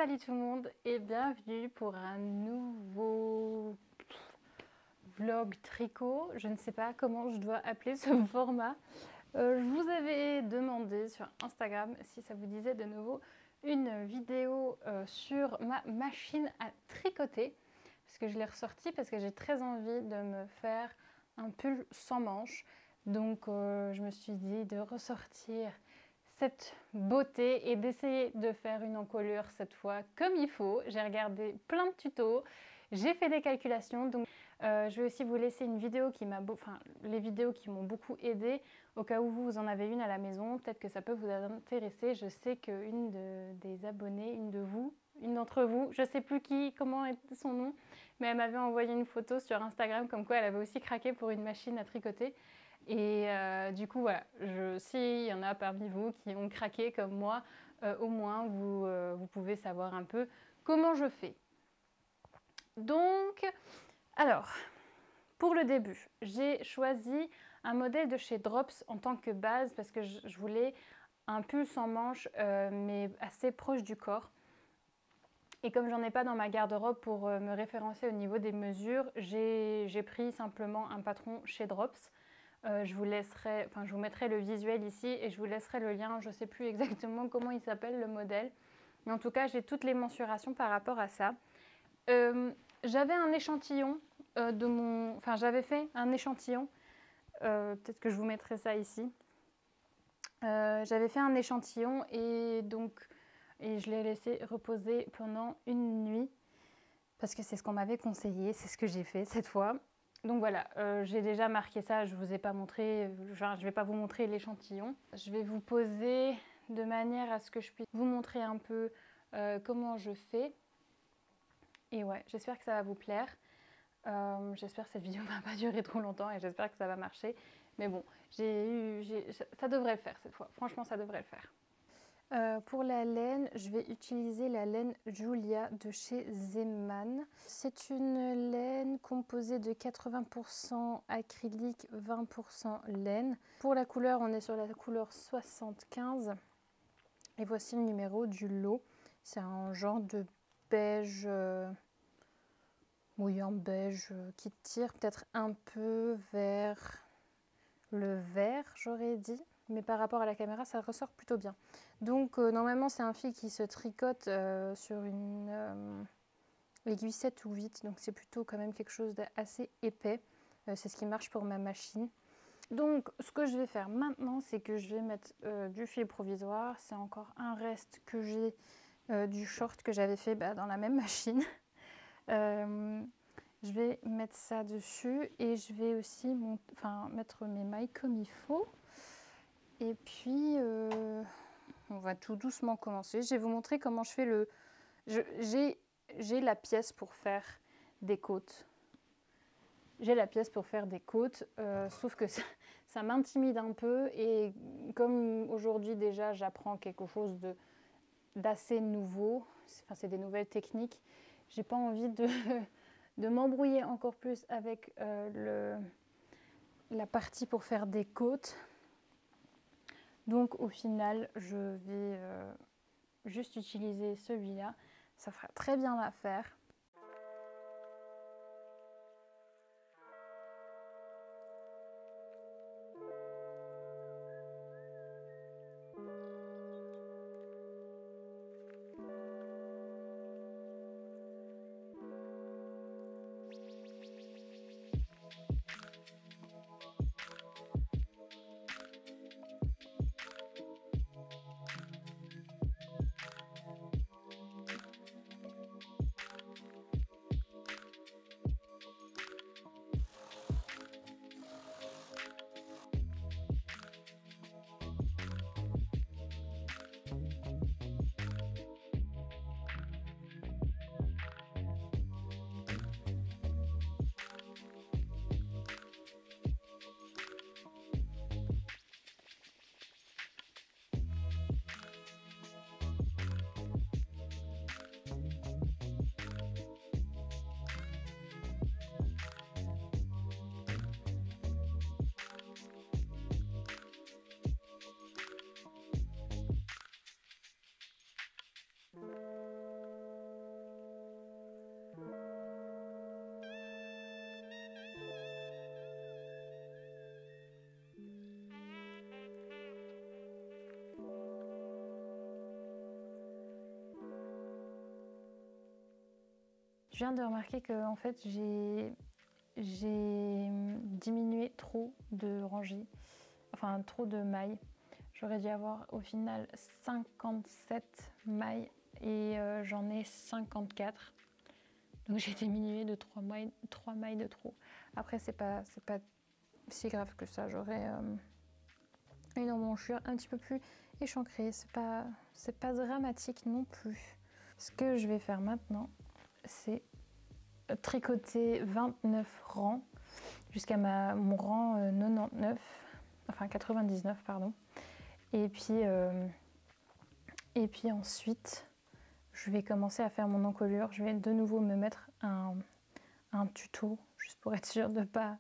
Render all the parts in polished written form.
Salut tout le monde et bienvenue pour un nouveau vlog tricot. Je ne sais pas comment je dois appeler ce format. Je vous avais demandé sur Instagram si ça vous disait de nouveau une vidéo sur ma machine à tricoter. Parce que je l'ai ressortie parce que j'ai très envie de me faire un pull sans manches. Donc je me suis dit de ressortir cette beauté et d'essayer de faire une encolure cette fois comme il faut. J'ai regardé plein de tutos, j'ai fait des calculations, donc je vais aussi vous laisser une vidéo qui m'a les vidéos qui m'ont beaucoup aidé au cas où vous en avez une à la maison, peut-être que ça peut vous intéresser. Je sais qu'une des abonnées, une d'entre vous, je sais plus comment est son nom, mais elle m'avait envoyé une photo sur Instagram comme quoi elle avait aussi craqué pour une machine à tricoter. Et du coup, voilà, s'il y en a parmi vous qui ont craqué comme moi, au moins vous pouvez savoir un peu comment je fais. Donc, alors, pour le début, j'ai choisi un modèle de chez Drops en tant que base parce que je voulais un pull sans manches, mais assez proche du corps. Et comme j'en ai pas dans ma garde-robe pour me référencer au niveau des mesures, j'ai pris simplement un patron chez Drops. Je vous mettrai le visuel ici et je vous laisserai le lien. Je ne sais plus exactement comment il s'appelle le modèle, mais en tout cas j'ai toutes les mensurations par rapport à ça. J'avais un échantillon j'avais fait un échantillon. Peut-être que je vous mettrai ça ici. J'avais fait un échantillon et je l'ai laissé reposer pendant une nuit parce que c'est ce qu'on m'avait conseillé, c'est ce que j'ai fait cette fois. Donc voilà, j'ai déjà marqué ça, je ne vous ai pas montré, je ne vais pas vous montrer l'échantillon. Je vais vous poser de manière à ce que je puisse vous montrer un peu comment je fais. Et ouais, j'espère que ça va vous plaire. J'espère que cette vidéo ne va pas durer trop longtemps et j'espère que ça va marcher. Mais bon, ça devrait le faire cette fois. Franchement, ça devrait le faire. Pour la laine, je vais utiliser la laine Julia de chez Zeman. C'est une laine composée de 80% acrylique, 20% laine. Pour la couleur, on est sur la couleur 75. Et voici le numéro du lot. C'est un genre de beige, mouillant beige, qui tire peut-être un peu vers le vert, j'aurais dit. Mais par rapport à la caméra, ça ressort plutôt bien. Donc normalement, c'est un fil qui se tricote sur une aiguille 7 ou 8. Donc c'est plutôt quand même quelque chose d'assez épais. C'est ce qui marche pour ma machine. Donc ce que je vais faire maintenant, c'est que je vais mettre du fil provisoire. C'est encore un reste que j'ai du short que j'avais fait dans la même machine. Je vais mettre ça dessus et je vais aussi mettre mes mailles comme il faut. Et puis, on va tout doucement commencer. Je vais vous montrer comment je fais j'ai la pièce pour faire des côtes. J'ai la pièce pour faire des côtes, sauf que ça m'intimide un peu. Et comme aujourd'hui déjà, j'apprends quelque chose d'assez nouveau, c'est des nouvelles techniques, j'ai pas envie de m'embrouiller encore plus avec la partie pour faire des côtes. Donc au final, je vais juste utiliser celui-là. Ça fera très bien l'affaire. viens de remarquer que en fait j'ai diminué trop de rangées, enfin trop de mailles. J'aurais dû avoir au final 57 mailles et j'en ai 54. Donc j'ai diminué de 3 mailles de trop. Après c'est pas si grave que ça. J'aurais une emmanchure un petit peu plus échancrée. C'est pas dramatique non plus. Ce que je vais faire maintenant, c'est tricoter 29 rangs jusqu'à mon rang 99, enfin 99 pardon. Et puis ensuite, je vais commencer à faire mon encolure. Je vais de nouveau me mettre un tuto, juste pour être sûre de ne pas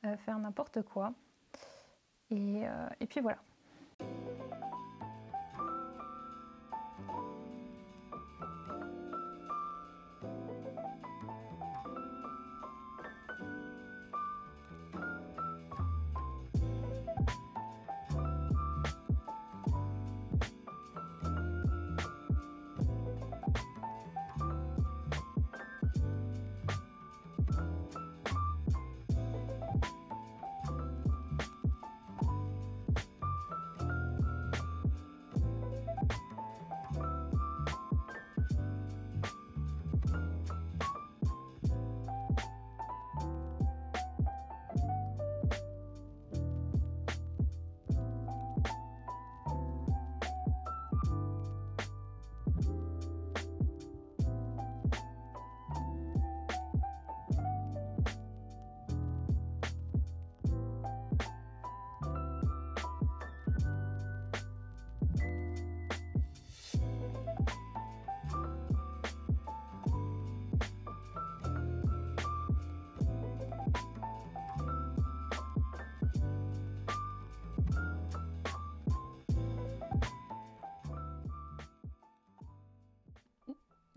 faire n'importe quoi. Et puis voilà.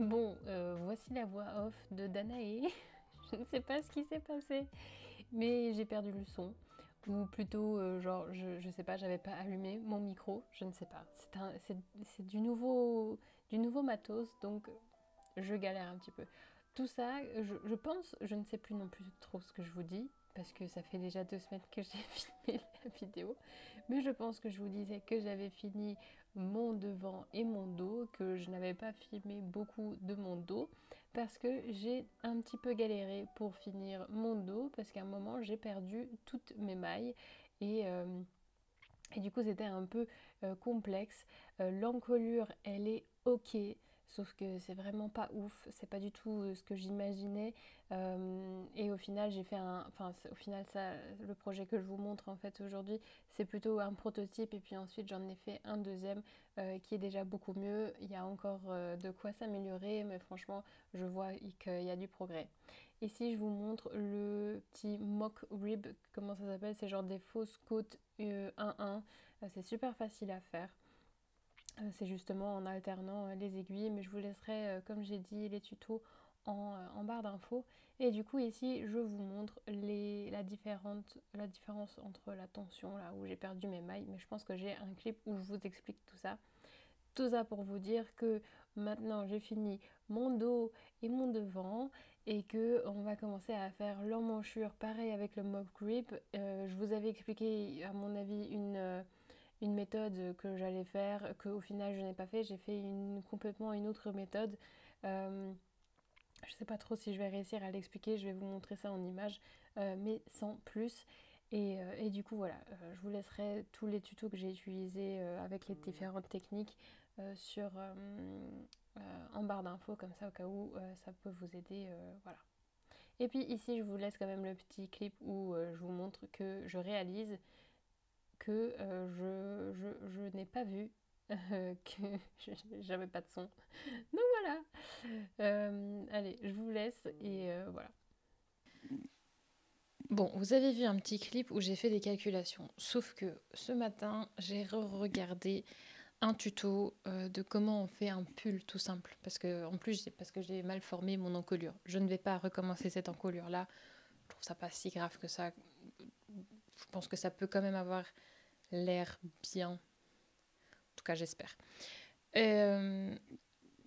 Bon, voici la voix off de Danae. Je ne sais pas ce qui s'est passé, mais j'ai perdu le son. Ou plutôt, genre, je sais pas, j'avais pas allumé mon micro, je ne sais pas. C'est du nouveau matos, donc je galère un petit peu. Tout ça, je pense, je ne sais plus non plus trop ce que je vous dis, parce que ça fait déjà 2 semaines que j'ai filmé la vidéo. Mais je pense que je vous disais que j'avais fini mon devant et mon dos, que je n'avais pas filmé beaucoup de mon dos, parce que j'ai un petit peu galéré pour finir mon dos, parce qu'à un moment j'ai perdu toutes mes mailles et du coup c'était un peu complexe. L'encolure elle est ok, sauf que c'est vraiment pas ouf, c'est pas du tout ce que j'imaginais. Et au final j'ai fait au final ça, le projet que je vous montre en fait aujourd'hui, c'est plutôt un prototype et puis ensuite j'en ai fait un deuxième qui est déjà beaucoup mieux. Il y a encore de quoi s'améliorer, mais franchement je vois qu'il y a du progrès. Ici je vous montre le petit mock rib, comment ça s'appelle, c'est genre des fausses côtes 1-1, c'est super facile à faire. C'est justement en alternant les aiguilles, mais je vous laisserai, comme j'ai dit, les tutos en barre d'infos. Et du coup ici je vous montre la différence entre la tension, là où j'ai perdu mes mailles, mais je pense que j'ai un clip où je vous explique tout ça. Tout ça pour vous dire que maintenant j'ai fini mon dos et mon devant et que on va commencer à faire l'emmanchure pareil avec le mock grip. Je vous avais expliqué à mon avis une méthode que j'allais faire, qu'au final je n'ai pas fait. J'ai fait complètement une autre méthode. Je sais pas trop si je vais réussir à l'expliquer, je vais vous montrer ça en image, mais sans plus. Et du coup voilà, je vous laisserai tous les tutos que j'ai utilisés avec les différentes techniques en barre d'infos, comme ça au cas où ça peut vous aider. Voilà. Et puis ici je vous laisse quand même le petit clip où je vous montre que je réalise que je n'ai pas vu que j'avais pas de son. Donc voilà. Allez, je vous laisse et voilà. Bon, vous avez vu un petit clip où j'ai fait des calculations. Sauf que ce matin, j'ai regardé un tuto de comment on fait un pull tout simple. Parce que j'ai mal formé mon encolure. Je ne vais pas recommencer cette encolure-là. Je trouve ça pas si grave que ça. Je pense que ça peut quand même avoir l'air bien. En tout cas, j'espère.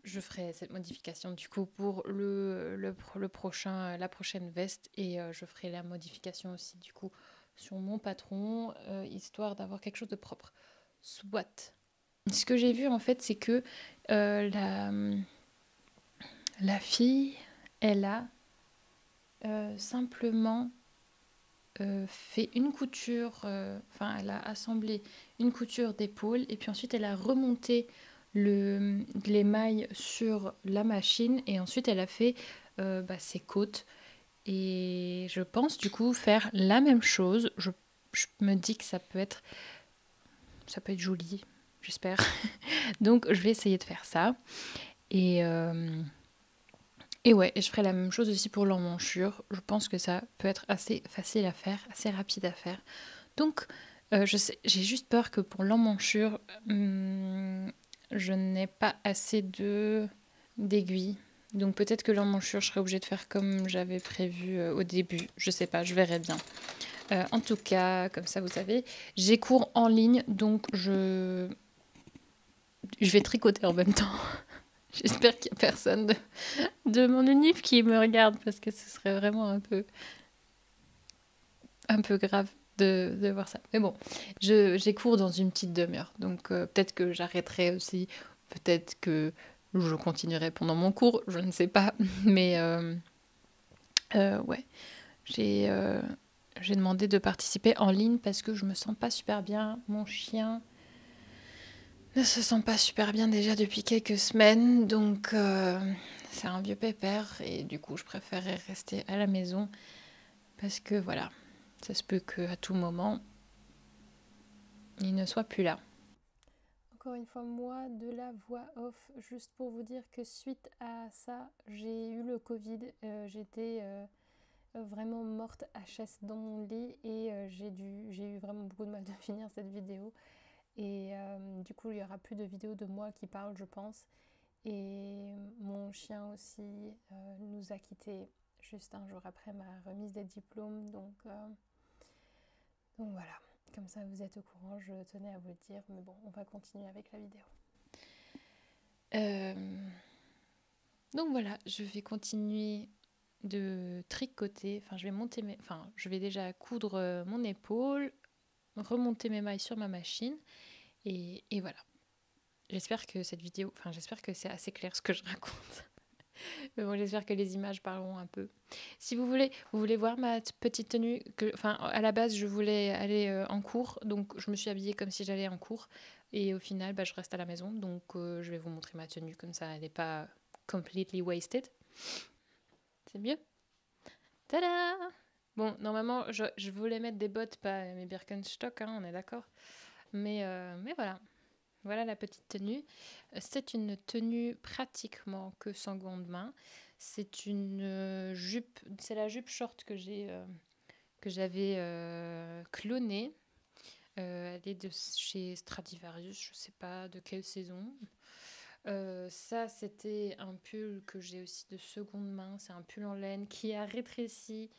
Je je ferai cette modification du coup pour la prochaine veste et je ferai la modification aussi du coup sur mon patron, histoire d'avoir quelque chose de propre. Soit. Ce que j'ai vu en fait, c'est que la fille, elle a simplement fait une couture, elle a assemblé une couture d'épaule et puis ensuite elle a remonté les mailles sur la machine et ensuite elle a fait ses côtes. Et je pense du coup faire la même chose. Je me dis que ça peut être joli, j'espère. Donc je vais essayer de faire ça. Et, euh, et ouais, et je ferai la même chose aussi pour l'emmanchure. Je pense que ça peut être assez facile à faire, assez rapide à faire. Donc j'ai juste peur que pour l'emmanchure, je n'ai pas assez d'aiguilles. Donc peut-être que l'emmanchure, je serai obligée de faire comme j'avais prévu au début. Je sais pas, je verrai bien. En tout cas, comme ça, vous savez, j'ai cours en ligne, donc je vais tricoter en même temps. J'espère qu'il n'y a personne de mon unif qui me regarde, parce que ce serait vraiment un peu grave de voir ça. Mais bon, j'ai cours dans une petite demi-heure, donc peut-être que j'arrêterai aussi, peut-être que je continuerai pendant mon cours, je ne sais pas. Mais ouais, j'ai demandé de participer en ligne parce que je me sens pas super bien. Mon chien ne se sent pas super bien déjà depuis quelques semaines, donc c'est un vieux pépère et du coup je préférerais rester à la maison parce que voilà, ça se peut qu'à tout moment il ne soit plus là. Encore une fois, moi, de la voix off, juste pour vous dire que suite à ça, j'ai eu le Covid. J'étais vraiment morte HS dans mon lit et j'ai eu vraiment beaucoup de mal de finir cette vidéo. Et du coup, il n'y aura plus de vidéos de moi qui parle, je pense. Et mon chien aussi nous a quittés juste un jour après ma remise des diplômes. Donc voilà. Comme ça, vous êtes au courant, je tenais à vous le dire. Mais bon, on va continuer avec la vidéo. Donc voilà, je vais continuer de tricoter. Je vais déjà coudre mon épaule, remonter mes mailles sur ma machine. Et voilà. J'espère que j'espère que c'est assez clair ce que je raconte. Mais bon, j'espère que les images parleront un peu. Si vous voulez voir ma petite tenue, à la base, je voulais aller en cours, donc je me suis habillée comme si j'allais en cours. Et au final, je reste à la maison, donc je vais vous montrer ma tenue, comme ça, elle n'est pas completely wasted. C'est mieux. Tada! Bon, normalement, je voulais mettre des bottes, pas mes Birkenstock, hein, on est d'accord. Mais voilà. Voilà la petite tenue. C'est une tenue pratiquement que seconde main. C'est une jupe, c'est la jupe short que j'avais clonée. Elle est de chez Stradivarius, je ne sais pas de quelle saison. Ça, c'était un pull que j'ai aussi de seconde main. C'est un pull en laine qui a rétréci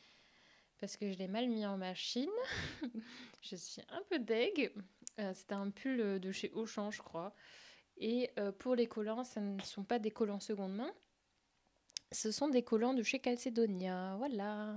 parce que je l'ai mal mis en machine. Je suis un peu deg. C'était un pull de chez Auchan, je crois. Et pour les collants, ce ne sont pas des collants seconde main. Ce sont des collants de chez Calcedonia. Voilà.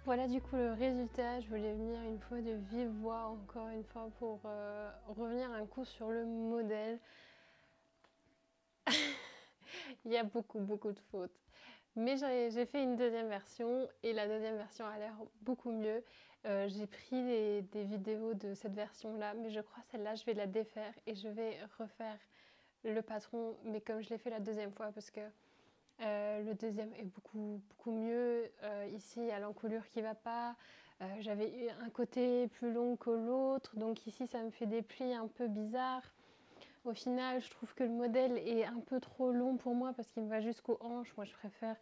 Voilà du coup le résultat. Je voulais venir une fois de vive voix encore une fois pour revenir un coup sur le modèle. Il y a beaucoup de fautes. Mais j'ai fait une deuxième version et la deuxième version a l'air beaucoup mieux. J'ai pris des vidéos de cette version-là, mais je crois celle-là, je vais la défaire et je vais refaire le patron, mais comme je l'ai fait la deuxième fois, parce que le deuxième est beaucoup mieux. Ici, il y a l'encolure qui va pas. J'avais eu un côté plus long que l'autre, donc ici, ça me fait des plis un peu bizarres. Au final, je trouve que le modèle est un peu trop long pour moi parce qu'il me va jusqu'aux hanches. Moi, je préfère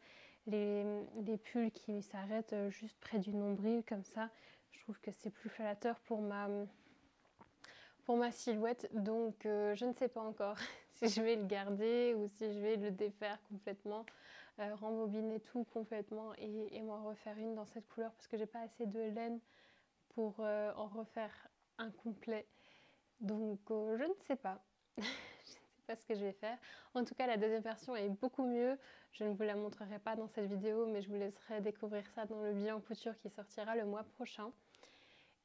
les pulls qui s'arrêtent juste près du nombril, comme ça. Je trouve que c'est plus flatteur pour ma silhouette. Donc, je ne sais pas encore si je vais le garder ou si je vais le défaire complètement, rembobiner tout complètement et m'en refaire une dans cette couleur parce que j'ai pas assez de laine pour en refaire un complet. Donc, je ne sais pas. Pas ce que je vais faire. En tout cas, la deuxième version est beaucoup mieux. Je ne vous la montrerai pas dans cette vidéo, mais je vous laisserai découvrir ça dans le bilan couture qui sortira le mois prochain.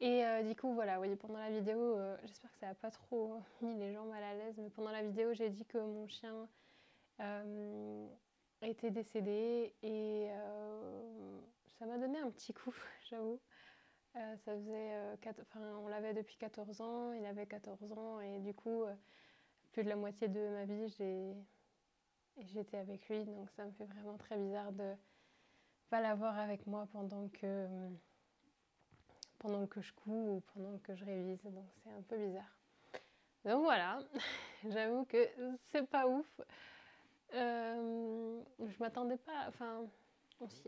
Et du coup, voilà, oui, pendant la vidéo, j'espère que ça n'a pas trop mis les gens mal à l'aise, mais pendant la vidéo, j'ai dit que mon chien était décédé et ça m'a donné un petit coup, j'avoue. Ça faisait, on l'avait depuis 14 ans, il avait 14 ans et du coup, plus de la moitié de ma vie, j'étais avec lui, donc ça me fait vraiment très bizarre de pas l'avoir avec moi pendant que je couds ou pendant que je révise, donc c'est un peu bizarre. Donc voilà, j'avoue que c'est pas ouf. Je m'attendais pas, enfin,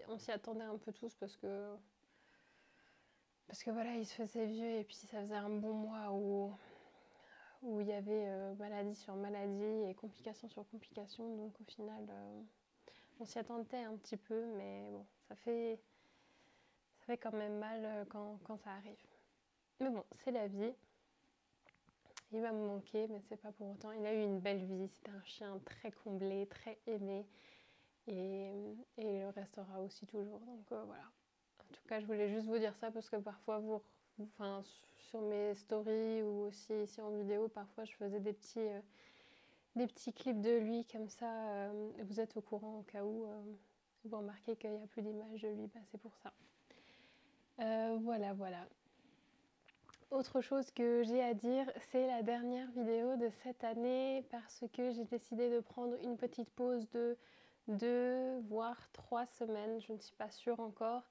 on s'y attendait un peu tous parce que voilà, il se faisait vieux et puis ça faisait un bon mois où il y avait maladie sur maladie et complication sur complication, donc au final on s'y attendait un petit peu, mais bon, ça fait quand même mal quand ça arrive. Mais bon, c'est la vie. Il va me manquer, mais c'est pas pour autant. Il a eu une belle vie, c'était un chien très comblé, très aimé, et il le restera aussi toujours. Donc voilà. En tout cas, je voulais juste vous dire ça parce que parfois, enfin, sur mes stories ou aussi ici en vidéo, parfois je faisais des petits clips de lui comme ça. Vous êtes au courant au cas où vous remarquez qu'il n'y a plus d'images de lui, bah, c'est pour ça. Voilà. Autre chose que j'ai à dire, c'est la dernière vidéo de cette année parce que j'ai décidé de prendre une petite pause de 2 voire 3 semaines, je ne suis pas sûre encore.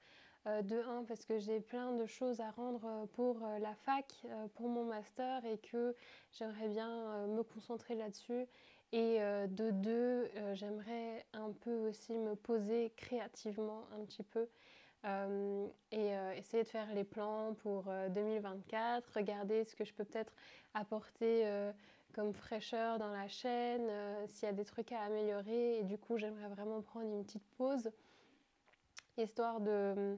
De 1 parce que j'ai plein de choses à rendre pour la fac, pour mon master et que j'aimerais bien me concentrer là-dessus. Et de 2, j'aimerais un peu aussi me poser créativement un petit peu. Et essayer de faire les plans pour 2024, regarder ce que je peux peut-être apporter comme fraîcheur dans la chaîne, s'il y a des trucs à améliorer. Et du coup, j'aimerais vraiment prendre une petite pause, histoire de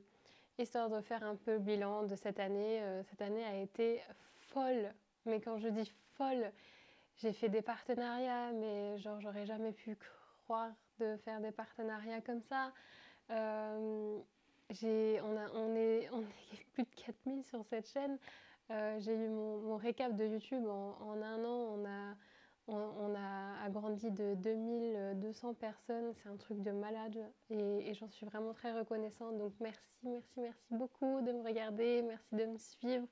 faire un peu le bilan de cette année. Cette année a été folle, mais quand je dis folle, j'ai fait des partenariats, mais genre j'aurais jamais pu croire de faire des partenariats comme ça. On est plus de 4000 sur cette chaîne. J'ai eu mon récap de YouTube en un an. On a agrandi de 2200 personnes. C'est un truc de malade et j'en suis vraiment très reconnaissante. Donc merci beaucoup de me regarder. Merci de me suivre.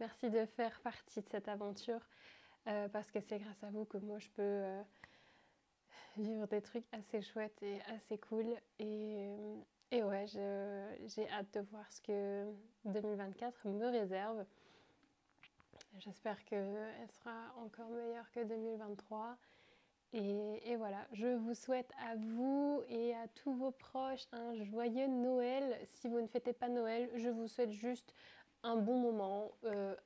Merci de faire partie de cette aventure parce que c'est grâce à vous que moi je peux vivre des trucs assez chouettes et assez cool. Et ouais, j'ai hâte de voir ce que 2024 me réserve. J'espère qu'elle sera encore meilleure que 2023. Et voilà, je vous souhaite à vous et à tous vos proches un joyeux Noël. Si vous ne fêtez pas Noël, je vous souhaite juste un bon moment,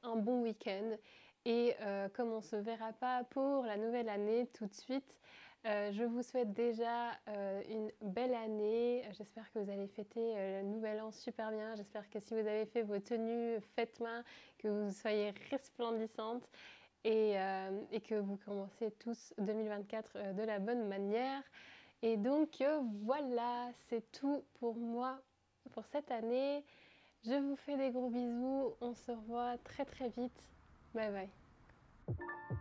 un bon week-end. Et comme on ne se verra pas pour la nouvelle année tout de suite, je vous souhaite déjà une belle année. J'espère que vous allez fêter le nouvel an super bien. J'espère que si vous avez fait vos tenues faites main, que vous soyez resplendissantes et que vous commencez tous 2024 de la bonne manière. Et donc voilà, c'est tout pour moi pour cette année. Je vous fais des gros bisous. On se revoit très très vite. Bye bye.